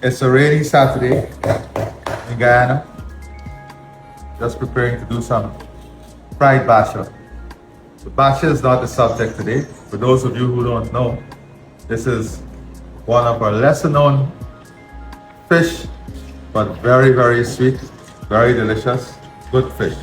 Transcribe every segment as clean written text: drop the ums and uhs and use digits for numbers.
It's a rainy Saturday in Guyana. Just preparing to do some fried basha. The basha is not the subject today. For those of you who don't know, this is one of our lesser known fish, but very, very sweet, very delicious, good fish.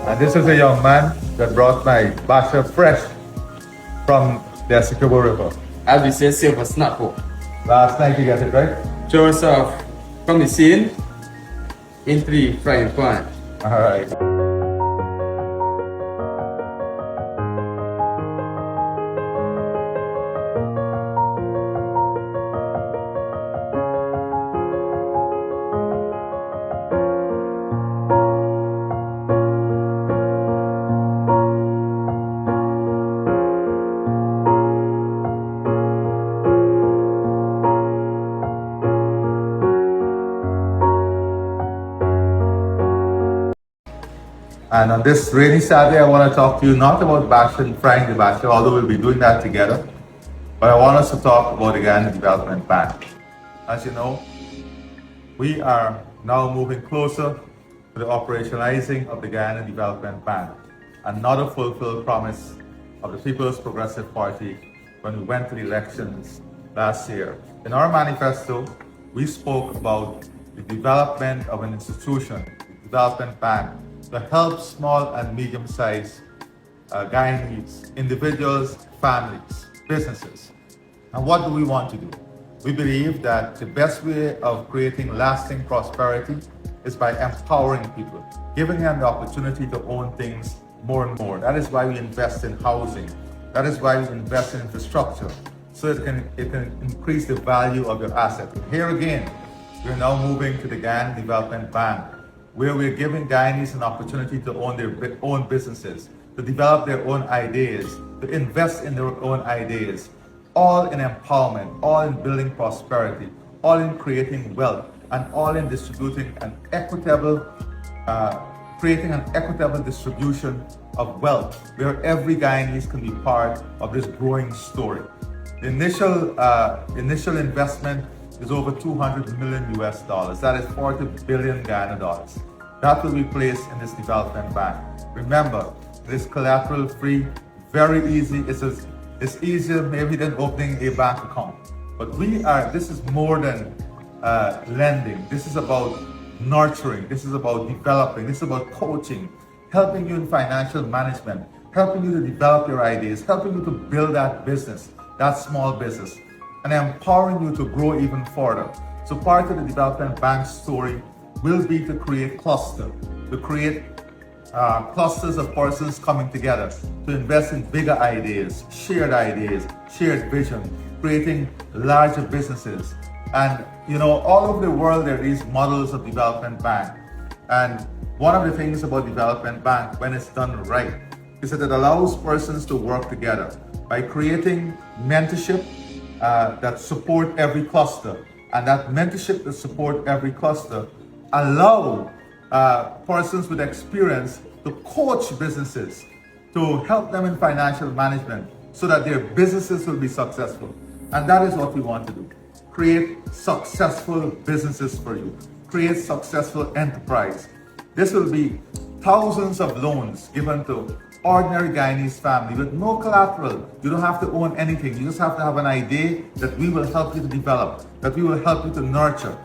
And this is a young man that brought my basha fresh from the Essequibo River. As we say, silver snapper. Last night you got it right? Show us off from the scene into the frying pan. All right. And on this rainy Saturday, I want to talk to you not about basha and frying the basha, although we'll be doing that together, but I want us to talk about the Guyana Development Bank. As you know, we are now moving closer to the operationalizing of the Guyana Development Bank, another fulfilled promise of the People's Progressive Party when we went to the elections last year. In our manifesto, we spoke about the development of an institution, the development bank, to help small and medium-sized Guyanese, individuals, families, businesses. And what do we want to do? We believe that the best way of creating lasting prosperity is by empowering people, giving them the opportunity to own things more and more. That is why we invest in housing. That is why we invest in infrastructure, so it can increase the value of your asset. And here again, we're now moving to the Guyana Development Bank, where we're giving Guyanese an opportunity to own their own businesses, to develop their own ideas, to invest in their own ideas, all in empowerment, all in building prosperity, all in creating wealth, and all in distributing an equitable, creating an equitable distribution of wealth, where every Guyanese can be part of this growing story. The initial investment is over 200 million US dollars. That is 40 billion Guyana dollars. That will be placed in this development bank. Remember, it is collateral free, very easy. It's easier maybe than opening a bank account. But this is more than lending. This is about nurturing. This is about developing. This is about coaching, helping you in financial management, helping you to develop your ideas, helping you to build that business, that small business, and empowering you to grow even further. So part of the development bank story will be to create clusters of persons coming together to invest in bigger ideas, shared vision, creating larger businesses. And all over the world there are these models of development bank. And one of the things about development bank, when it's done right, is that it allows persons to work together by creating mentorship that support every cluster, and that mentorship that support every cluster allow persons with experience to coach businesses, to help them in financial management so that their businesses will be successful. And that is what we want to do. Create successful businesses for you. Create successful enterprise. This will be thousands of loans given to ordinary Guyanese family with no collateral. You don't have to own anything. You just have to have an idea that we will help you to develop, that we will help you to nurture.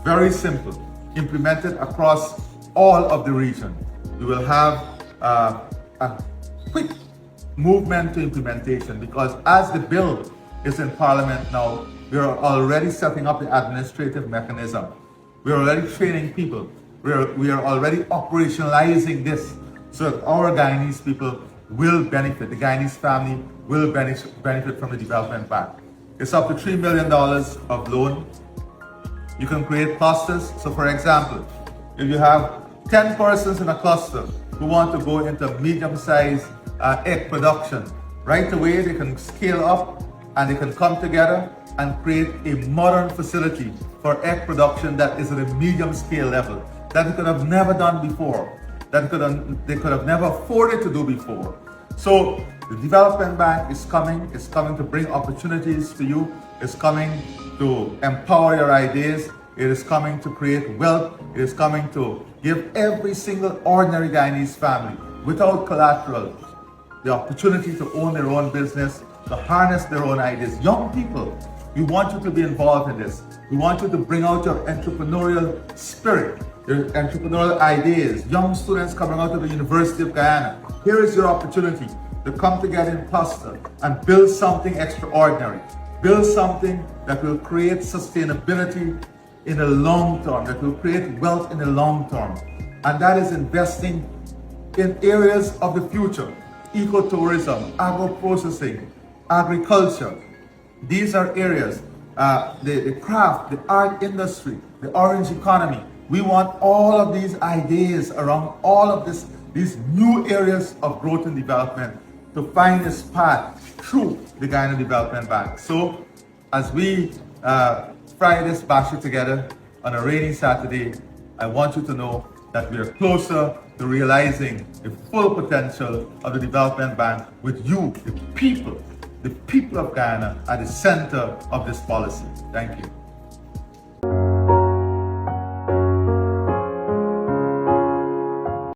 Very simple. Implemented across all of the region. We will have a quick movement to implementation, because as the bill is in Parliament now, we are already setting up the administrative mechanism. We are already training people. We are already operationalizing this, so that our Guyanese people will benefit. The Guyanese family will benefit from the development bank. It's up to $3 million of loan. You can create clusters. So for example, if you have 10 persons in a cluster who want to go into medium-sized egg production, right away they can scale up and they can come together and create a modern facility for egg production that is at a medium scale level. that they could have never done before, they could have never afforded to do before. So the development bank is coming to bring opportunities to you, it's coming to empower your ideas, it is coming to create wealth, it is coming to give every single ordinary Guyanese family without collateral the opportunity to own their own business, to harness their own ideas. Young people, we want you to be involved in this. We want you to bring out your entrepreneurial spirit, your entrepreneurial ideas. Young students coming out of the University of Guyana, here is your opportunity to come together in cluster and build something extraordinary. Build something that will create sustainability in the long term, that will create wealth in the long term. And that is investing in areas of the future. Ecotourism, agro-processing, agriculture. These are areas, the craft, the art industry, the orange economy. We want all of these ideas around all of these new areas of growth and development to find its path through the Guyana Development Bank. So as we fry this basha together on a rainy Saturday, I want you to know that we are closer to realizing the full potential of the Development Bank with you, the people of Guyana, at the center of this policy. Thank you.